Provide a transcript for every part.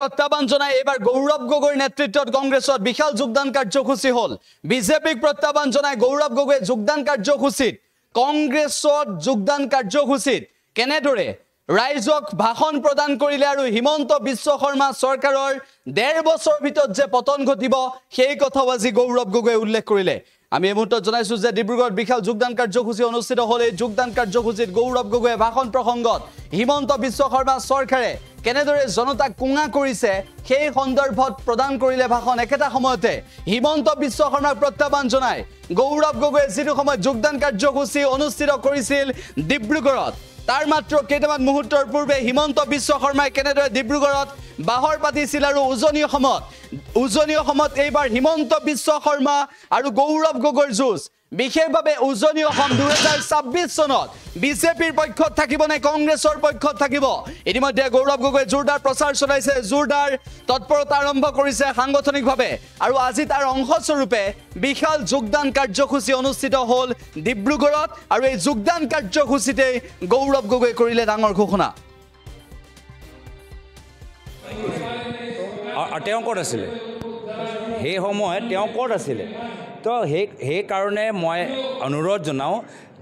প্ৰত্যাহ্বান জানাই এবাৰ গৌৰব গগৈৰ নেতৃত্বত কংগ্ৰেছত বিশাল যোগদান কাৰ্যসূচী হল বিজেপিক প্ৰত্যাহ্বান জানাই গৌৰব গগৈৰ যোগদান কাৰ্যসূচীত কংগ্ৰেছত যোগদান কাৰ্যসূচীত কেনেদৰে ৰাইজক ভাষণ প্ৰদান কৰিলে আৰু হিমন্ত বিশ্ব শৰ্মা চৰকাৰৰ ১.৫ বছৰ ভিতৰত যে পতন ঘটিব সেই কথাও আজি গৌৰব গগৈয়ে উল্লেখ কৰিলে আমি এই মুহূৰ্তত জনাইছো যে ডিব্ৰুগড়ত বিশাল যোগদান কাৰ্যসূচী অনুষ্ঠিত হল এই যোগদান কাৰ্যসূচীত গৌৰব গগৈয়ে ভাষণ প্ৰসংগত হিমন্ত বিশ্ব শৰ্মা চৰকাৰে কেনেদৰে জনতাক কুঙা কৰিছে সেই সন্দৰ্ভত প্ৰদান কৰিলে ভাষণ একেটা সময়তে হিমন্ত বিশ্ব শৰ্মাক প্ৰত্যাহ্বান জনাই গৌৰব গগৈয়ে যিটো সময়ত যোগদান কাৰ্যসূচী অনুষ্ঠিত কৰিছিল ডিব্ৰুগড়ত তাৰ মাত্ৰ কেইটামান মুহূৰ্তৰ পূৰ্বে হিমন্ত বিশ্ব শৰ্মাই কেনেদৰে ডিব্ৰুগড়ত বাহৰ পাতিছিল আৰু উজনি অসমত এইবাৰ হিমন্ত বিশ্ব শৰ্মা আৰু গৌৰব গগৈৰ যুঁজ বিশেষভাৱে উজনি অসম 2026 চনত বিজেপিৰ পক্ষত থাকিব নে কংগ্ৰেছৰ পক্ষত থাকিব ইতিমধ্যে গৌৰব গগৈয়ে জোৰদাৰ প্ৰচাৰ চলাইছে জোৰদাৰ তৎপৰতা আৰম্ভ কৰিছে সাংগঠনিকভাৱে আৰু আজি তাৰ অংশস্বৰূপে বিশাল যোগদান কাৰ্যসূচী অনুষ্ঠিত হল ডিব্ৰুগড়ত আৰু এই যোগদান কাৰ্যসূচীতে গৌৰব গগৈয়ে কৰিলে ডাঙৰ ঘোষণা তেওঁ ক'ত আছিলে সেই সময়ত তেওঁ ক'ত আছিলে তো সেই কাৰণে মই অনুৰোধ জনাওঁ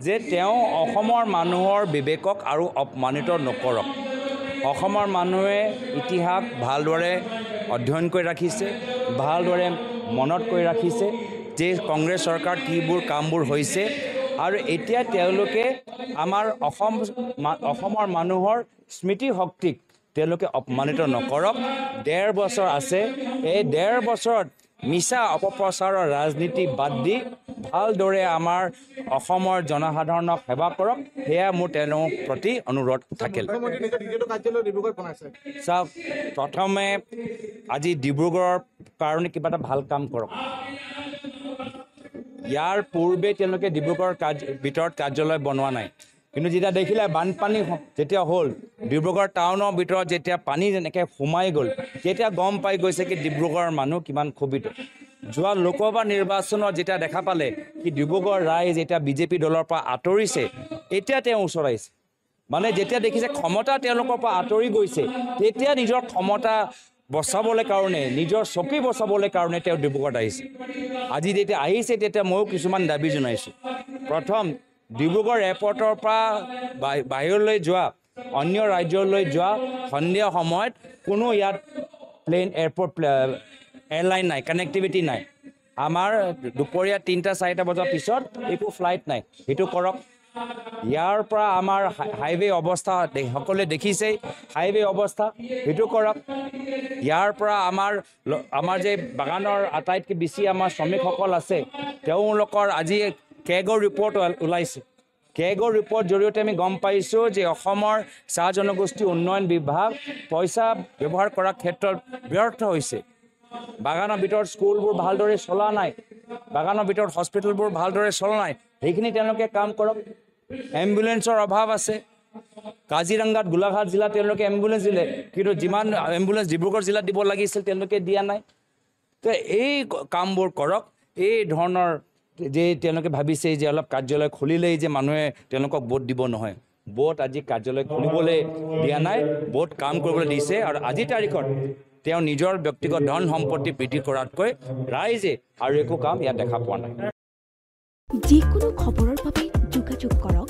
যে তেওঁ অসমৰ মানুহৰ বিবেকক আৰু অপমানিত নকৰক অসমৰ মানুহে ইতিহাস ভালদৰে অধ্যয়ন কৰি ৰাখিছে ভালদৰে মনত কৰি ৰাখিছে যে কংগ্ৰেছ চৰকাৰ কিবোৰ কামবোৰ হৈছে আৰু এতিয়া তেওঁলোকে আমাৰ অসমৰ মানুহৰ স্মৃতি শক্তিক তেওঁলোকে অপমানিত নকৰক ১.৫ বছৰ আছে এই ১.৫ বছৰত মিছা অপপ্ৰচাৰৰ ৰাজনীতি বাদ দি ভালদৰে আমাৰ অসমৰ জনসাধাৰণক সেৱা কৰক সেয়া মোৰ তেওঁলোকৰ প্ৰতি অনুৰোধ থাকিল চাওক প্ৰথমে আজি ডিব্ৰুগড়ৰ কাৰণে কিবা এটা ভাল কাম কৰক ইয়াৰ পূৰ্বে তেওঁলোকে ডিব্ৰুগড়ৰ ভিতৰত কাৰ্যালয় বনোৱা নাই কিন্তু যেতিয়া দেখিলে বানপানী যেতিয়া হ'ল ডিব্ৰুগড় টাউনৰ ভিতৰত যেতিয়া পানী যেনেকৈ সোমাই গ'ল তেতিয়া গম পাই গৈছে কি ডিব্ৰুগড়ৰ মানুহ কিমান ক্ষোভিত যোৱা লোকসভা নিৰ্বাচনত যেতিয়া দেখা পালে কি ডিব্ৰুগড় ৰাইজ এতিয়া বিজেপি দলৰ পৰা আঁতৰিছে এতিয়া তেওঁ ওচৰ আহিছে মানে যেতিয়া দেখিছে ক্ষমতা তেওঁলোকৰ পৰা আঁতৰি গৈছে তেতিয়া নিজৰ ক্ষমতা বচাবলৈ কাৰণে নিজৰ চকী বচাবলৈ কাৰণে তেওঁ ডিব্ৰুগড়ত আহিছে আজি যেতিয়া আহিছে তেতিয়া ময়ো কিছুমান দাবী জনাইছোঁ প্ৰথম ডিব্ৰুগড় এয়াৰপৰ্টৰ পৰা বাহিৰলৈ যোৱা অন্য ৰাজ্যলৈ যোৱা সন্ধিয়া সময়ত কোনো ইয়াত প্লেন এয়াৰপৰ্ট এয়াৰলাইন নাই কানেক্টিভিটি নাই আমাৰ দুপৰীয়া ৩টা-৪টা বজাৰ পিছত একো ফ্লাইট নাই সেইটো কৰক ইয়াৰ পৰা আমাৰ হাইৱে অৱস্থা সকলোৱে দেখিছেই হাইৱে অৱস্থা সেইটো কৰক ইয়াৰ পৰা আমাৰ যে বাগানৰ আটাইতকৈ বেছি আমাৰ শ্ৰমিকসকল আছে তেওঁলোকৰ আজি কেগৰ ৰিপৰ্ট ওলাইছে কেগৰ ৰিপৰ্ট জৰিয়তে আমি গম পাইছোঁ যে অসমৰ চাহ জনগোষ্ঠী উন্নয়ন বিভাগ পইচা ব্যৱহাৰ কৰাৰ ক্ষেত্ৰত ব্যৰ্থ হৈছে বাগানৰ ভিতৰত স্কুলবোৰ ভালদৰে চলা নাই বাগানৰ ভিতৰত হস্পিটেলবোৰ ভালদৰে চলা নাই সেইখিনি তেওঁলোকে কাম কৰক এম্বুলেন্সৰ অভাৱ আছে কাজিৰঙাত গোলাঘাট জিলাত তেওঁলোকে এম্বুলেন্স দিলে কিন্তু যিমান এম্বুলেন্স ডিব্ৰুগড় জিলাত দিব লাগিছিল তেওঁলোকে দিয়া নাই তো এই কামবোৰ কৰক এই ধৰণৰ যে তেওঁলোকে ভাবিছে যে অলপ কাৰ্যালয় খুলিলেই যে মানুহে তেওঁলোকক ভোট দিব নহয় ভোট আজি কাৰ্যালয় খুলিবলৈ দিয়া নাই ভোট কাম কৰিবলৈ দিছে আৰু আজিৰ তাৰিখত তেওঁ নিজৰ ব্যক্তিগত ধন সম্পত্তি বৃদ্ধি কৰাতকৈ ৰাইজে আৰু একো কাম ইয়াত দেখা পোৱা নাই যিকোনো খবৰৰ বাবে যোগাযোগ কৰক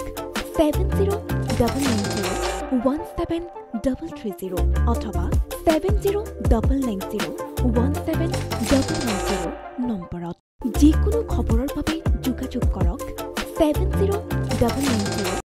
7099017330 অথবা 7099017390 নম্বৰত যিকোনো খবৰৰ বাবে যোগাযোগ কৰক 7099